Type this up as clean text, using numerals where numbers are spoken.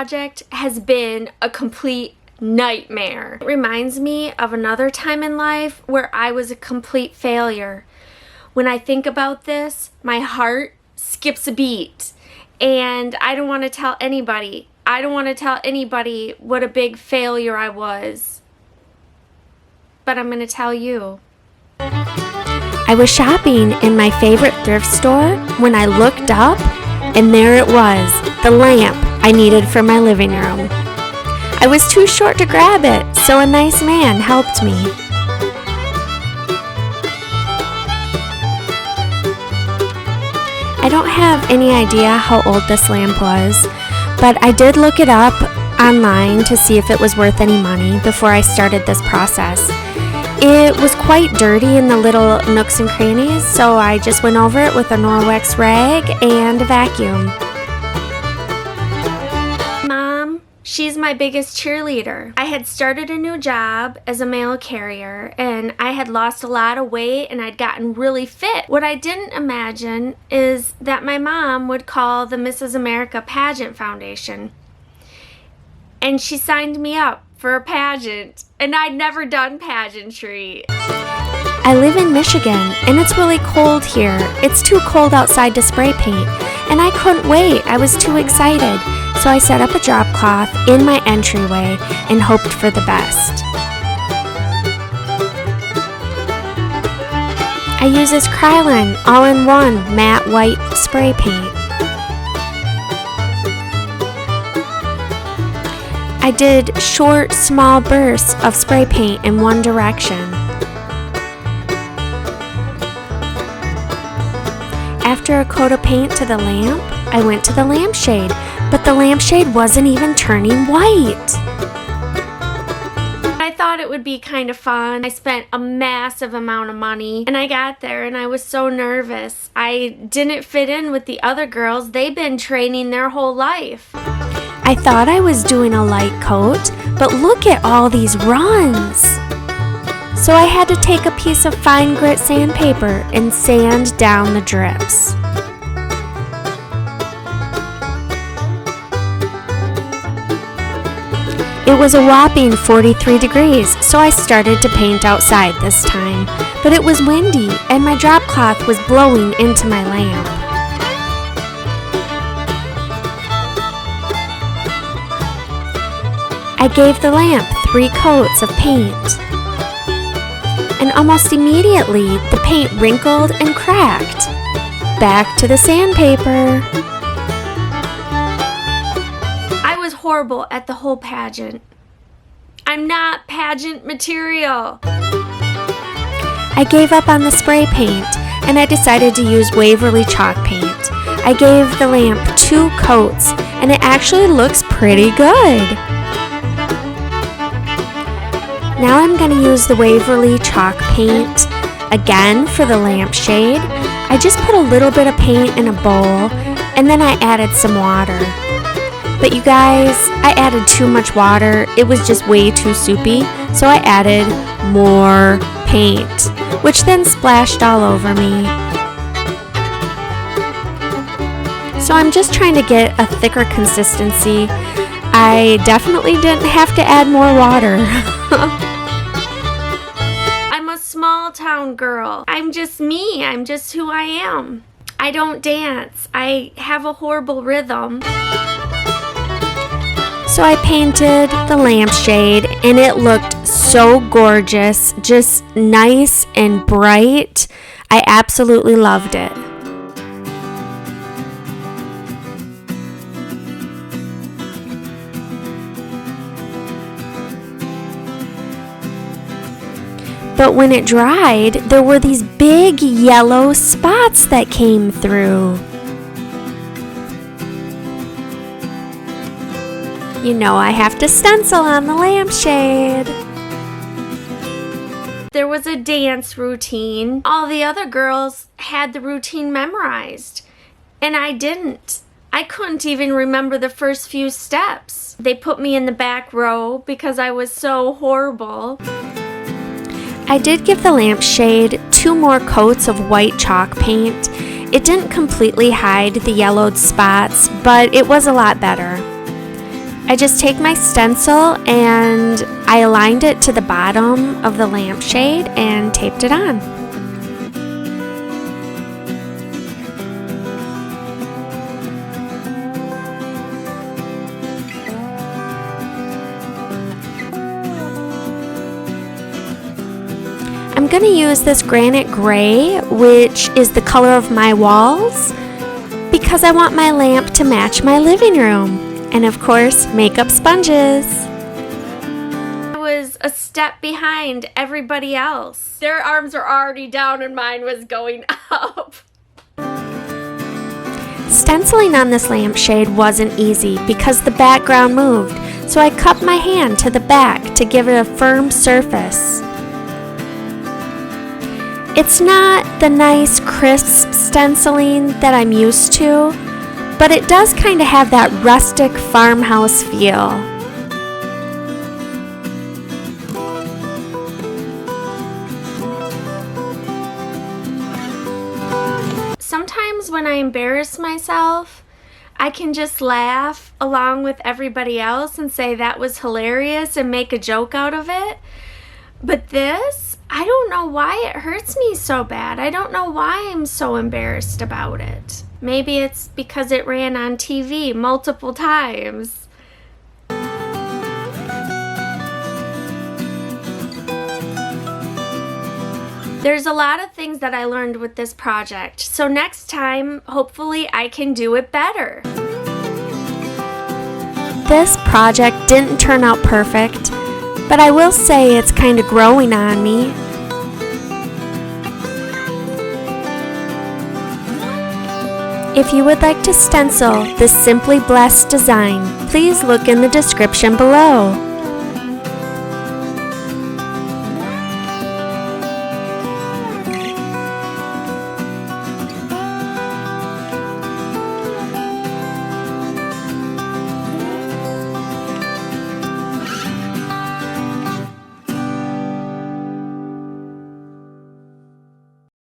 project has been a complete nightmare. It reminds me of another time in life where I was a complete failure. When I think about this, my heart skips a beat, and I don't want to tell anybody. I don't want to tell anybody what a big failure I was. But I'm going to tell you. I was shopping in my favorite thrift store when I looked up, and there it was, the lamp I needed for my living room. I was too short to grab it, so a nice man helped me. I don't have any idea how old this lamp was, but I did look it up online to see if it was worth any money before I started this process. It was quite dirty in the little nooks and crannies, so I just went over it with a Norwex rag and a vacuum. Mom, she's my biggest cheerleader. I had started a new job as a mail carrier, and I had lost a lot of weight and I'd gotten really fit. What I didn't imagine is that my mom would call the Mrs. America Pageant Foundation, and she signed me up for a pageant, and I'd never done pageantry. I live in Michigan, and it's really cold here. It's too cold outside to spray paint, and I couldn't wait. I was too excited. So I set up a drop cloth in my entryway and hoped for the best. I use this Krylon all-in-one matte white spray paint. I did short, small bursts of spray paint in one direction. After a coat of paint to the lamp, I went to the lampshade, but the lampshade wasn't even turning white. I thought it would be kind of fun. I spent a massive amount of money, and I got there and I was so nervous. I didn't fit in with the other girls. They'd been training their whole life. I thought I was doing a light coat, but look at all these runs. So I had to take a piece of fine grit sandpaper and sand down the drips. It was a whopping 43 degrees, so I started to paint outside this time. But it was windy, and my drop cloth was blowing into my lamp. I gave the lamp 3 coats of paint, and almost immediately the paint wrinkled and cracked. Back to the sandpaper. I was horrible at the whole pageant. I'm not pageant material. I gave up on the spray paint, and I decided to use Waverly chalk paint. I gave the lamp 2 coats, and it actually looks pretty good. Now I'm going to use the Waverly chalk paint again for the lampshade. I just put a little bit of paint in a bowl, and then I added some water. But you guys, I added too much water. It was just way too soupy, so I added more paint, which then splashed all over me. So I'm just trying to get a thicker consistency. I definitely didn't have to add more water. I'm a small town girl. I'm just me. I'm just who I am. I don't dance. I have a horrible rhythm. So I painted the lampshade, and it looked so gorgeous, just nice and bright. I absolutely loved it. But when it dried, there were these big yellow spots that came through. You know I have to stencil on the lampshade. There was a dance routine. All the other girls had the routine memorized, and I didn't. I couldn't even remember the first few steps. They put me in the back row because I was so horrible. I did give the lampshade 2 more coats of white chalk paint. It didn't completely hide the yellowed spots, but it was a lot better. I just take my stencil and I aligned it to the bottom of the lampshade and taped it on. I'm going to use this granite gray, which is the color of my walls, because I want my lamp to match my living room. And of course, makeup sponges. I was a step behind everybody else. Their arms were already down and mine was going up. Stenciling on this lampshade wasn't easy because the background moved, so I cupped my hand to the back to give it a firm surface. It's not the nice, crisp stenciling that I'm used to, but it does kind of have that rustic farmhouse feel. Sometimes when I embarrass myself, I can just laugh along with everybody else and say that was hilarious and make a joke out of it. But this, I don't know why it hurts me so bad. I don't know why I'm so embarrassed about it. Maybe it's because it ran on TV multiple times. There's a lot of things that I learned with this project, so next time, hopefully I can do it better. This project didn't turn out perfect, but I will say it's kind of growing on me. If you would like to stencil this Simply Blessed design, please look in the description below.